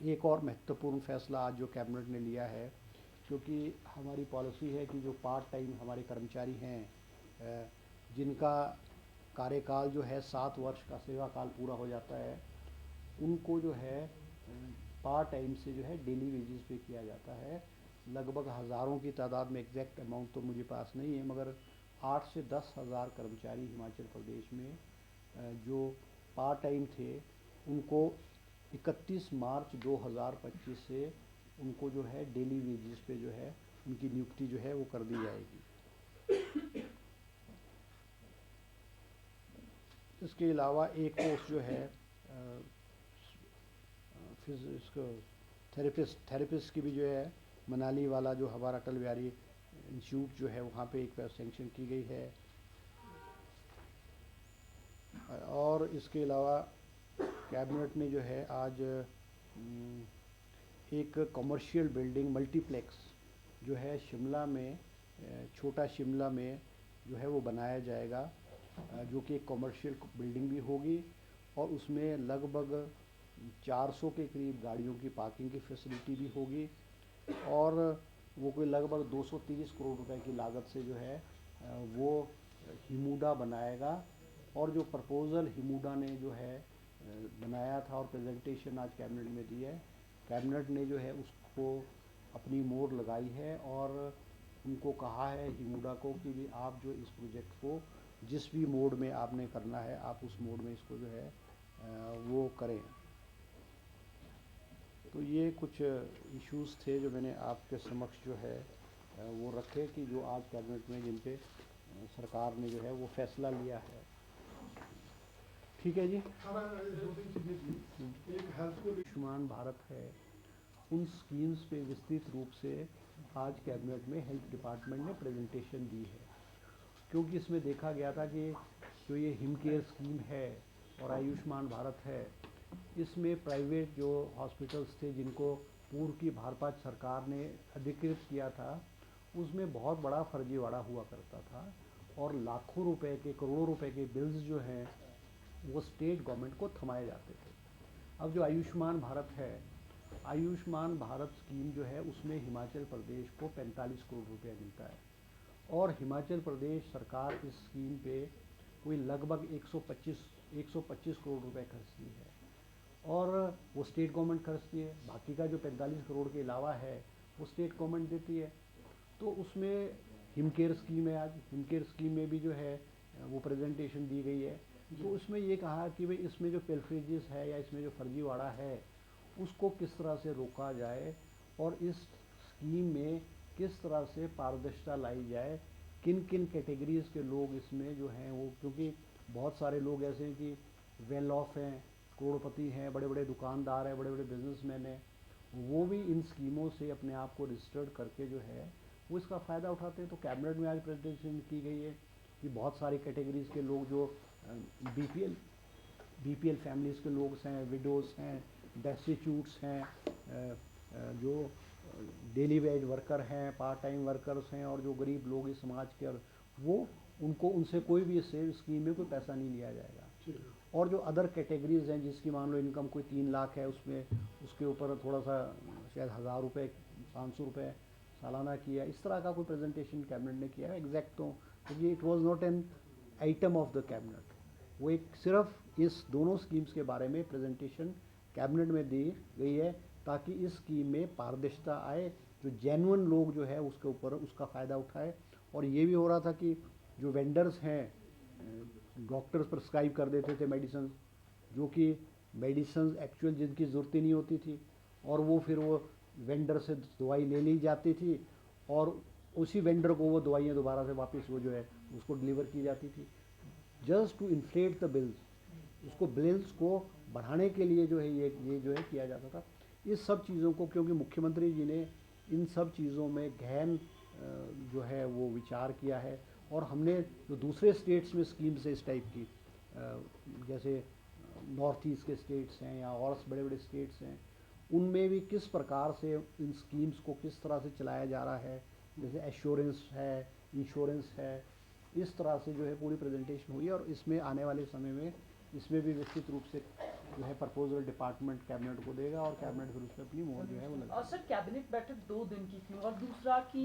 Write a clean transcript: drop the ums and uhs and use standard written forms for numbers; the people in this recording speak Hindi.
एक और महत्वपूर्ण फैसला आज जो कैबिनेट ने लिया है, क्योंकि हमारी पॉलिसी है कि जो पार्ट टाइम हमारे कर्मचारी हैं, जिनका कार्यकाल जो है 7 वर्ष का सेवा काल पूरा हो जाता है, उनको जो है पार्ट टाइम से जो है डेली वेजेस पे किया जाता है। लगभग हज़ारों की तादाद में, एग्जैक्ट अमाउंट तो मुझे पास नहीं है, मगर 8 से 10 हज़ार कर्मचारी हिमाचल प्रदेश में जो पार्ट टाइम थे, उनको 31 मार्च 2025 से उनको जो है डेली वेजेस पे जो है उनकी नियुक्ति जो है वो कर दी जाएगी। इसके अलावा एक कोर्स जो है इसको थेरेपिस्ट की भी जो है मनाली वाला जो हमारा अटल बिहारी इंस्टीट्यूट जो है वहाँ पे एक सेंक्शन की गई है। और इसके अलावा कैबिनेट ने जो है आज एक कमर्शियल बिल्डिंग मल्टीप्लेक्स जो है शिमला में, छोटा शिमला में जो है वो बनाया जाएगा, जो कि एक कमर्शियल बिल्डिंग भी होगी और उसमें लगभग 400 के करीब गाड़ियों की पार्किंग की फैसिलिटी भी होगी और वो कोई लगभग 230 करोड़ रुपए की लागत से जो है वो हिमूडा बनाएगा। और जो प्रपोज़ल हिमूडा ने जो है बनाया था और प्रेजेंटेशन आज कैबिनेट में दी है, कैबिनेट ने जो है उसको अपनी मोहर लगाई है और उनको कहा है हिमूडा को कि भी आप जो इस प्रोजेक्ट को जिस भी मोड में आपने करना है, आप उस मोड में इसको जो है वो करें। तो ये कुछ इश्यूज़ थे जो मैंने आपके समक्ष जो है वो रखे कि जो आज कैबिनेट में जिन पे सरकार ने जो है वो फैसला लिया है। ठीक है जी। एक हेल्थ को आयुष्मान भारत है, उन स्कीम्स पे विस्तृत रूप से आज कैबिनेट में हेल्थ डिपार्टमेंट ने प्रेजेंटेशन दी है, क्योंकि इसमें देखा गया था कि जो ये हिम केयर स्कीम है और आयुष्मान भारत है, इसमें प्राइवेट जो हॉस्पिटल्स थे जिनको पूर्व की भारत सरकार ने अधिकृत किया था, उसमें बहुत बड़ा फर्जीवाड़ा हुआ करता था और लाखों रुपए के, करोड़ों रुपए के बिल्स जो हैं वो स्टेट गवर्नमेंट को थमाए जाते थे। अब जो आयुष्मान भारत है, आयुष्मान भारत स्कीम जो है उसमें हिमाचल प्रदेश को 45 करोड़ रुपया मिलता है और हिमाचल प्रदेश सरकार इस स्कीम पे कोई लगभग 125 करोड़ रुपए खर्चती है और वो स्टेट गवर्नमेंट खर्चती है। बाकी का जो 45 करोड़ के अलावा है वो स्टेट गवर्नमेंट देती है। तो उसमें हिम केयर स्कीम है, आज हिम केयर स्कीम में भी जो है वो प्रेजेंटेशन दी गई है। तो उसमें ये कहा कि भाई इसमें जो पेल्फ्रेजेस है या इसमें जो फर्जीवाड़ा है उसको किस तरह से रोका जाए और इस स्कीम में किस तरह से पारदर्शिता लाई जाए, किन किन कैटेगरीज़ के लोग इसमें जो हैं वो, क्योंकि बहुत सारे लोग ऐसे हैं कि वेल ऑफ हैं, करोड़पति हैं, बड़े बड़े दुकानदार हैं, बड़े बड़े बिजनेसमैन हैं, वो भी इन स्कीमों से अपने आप को रजिस्टर्ड करके जो है वो इसका फ़ायदा उठाते हैं। तो कैबिनेट में आज प्रेजेंटेशन की गई है कि बहुत सारी कैटेगरीज़ के लोग जो बीपीएल फैमिलीज़ के लोग हैं, विडोज़ हैं, डेस्टिट्यूट्स हैं, जो डेली वेज वर्कर हैं, पार्ट टाइम वर्कर्स हैं और जो गरीब लोग इस समाज के, वो उनको उनसे कोई भी इससे स्कीम में कोई पैसा नहीं लिया जाएगा। और जो अदर कैटेगरीज़ हैं जिसकी मान लो इनकम कोई 3 लाख है, उसमें उसके ऊपर थोड़ा सा शायद 1000 रुपये 500 रुपये सालाना किया, इस तरह का कोई प्रेजेंटेशन कैबिनेट ने किया है एग्जैक्ट। तो क्योंकि it was not an item of the cabinet, वो एक सिर्फ इस दोनों स्कीम्स के बारे में प्रेजेंटेशन कैबिनेट में दी गई है ताकि इस स्कीम में पारदर्शिता आए, जो जेन्युइन लोग जो है उसके ऊपर उसका फ़ायदा उठाए। और ये भी हो रहा था कि जो वेंडर्स हैं, डॉक्टर्स प्रिस्क्राइब कर देते थे मेडिसिन, जो कि मेडिसिन एक्चुअल जिनकी ज़रूरत ही नहीं होती थी, और वो फिर वो वेंडर से दवाई ले ली जाती थी और उसी वेंडर को वो दवाइयाँ दोबारा से वापस वो जो है उसको डिलीवर की जाती थी, just to inflate the bills, उसको बिल्स को बढ़ाने के लिए जो है ये जो है किया जाता था। इस सब चीज़ों को, क्योंकि मुख्यमंत्री जी ने इन सब चीज़ों में गहन जो है वो विचार किया है और हमने जो दूसरे स्टेट्स में स्कीम्स है इस टाइप की, जैसे नॉर्थ ईस्ट के स्टेट्स हैं या और बड़े बड़े स्टेट्स हैं, उनमें भी किस प्रकार से इन स्कीम्स को किस तरह से चलाया जा रहा है, जैसे एश्योरेंस है, इंश्योरेंस है, इस तरह से जो है पूरी प्रेजेंटेशन हुई और इसमें आने वाले समय में इसमें भी विस्तृत रूप से जो है प्रपोजल डिपार्टमेंट कैबिनेट को देगा और कैबिनेट फिर उसमें अपनी मोहर जो है वो लगा। और सर कैबिनेट बैठक 2 दिन की क्यों, और दूसरा कि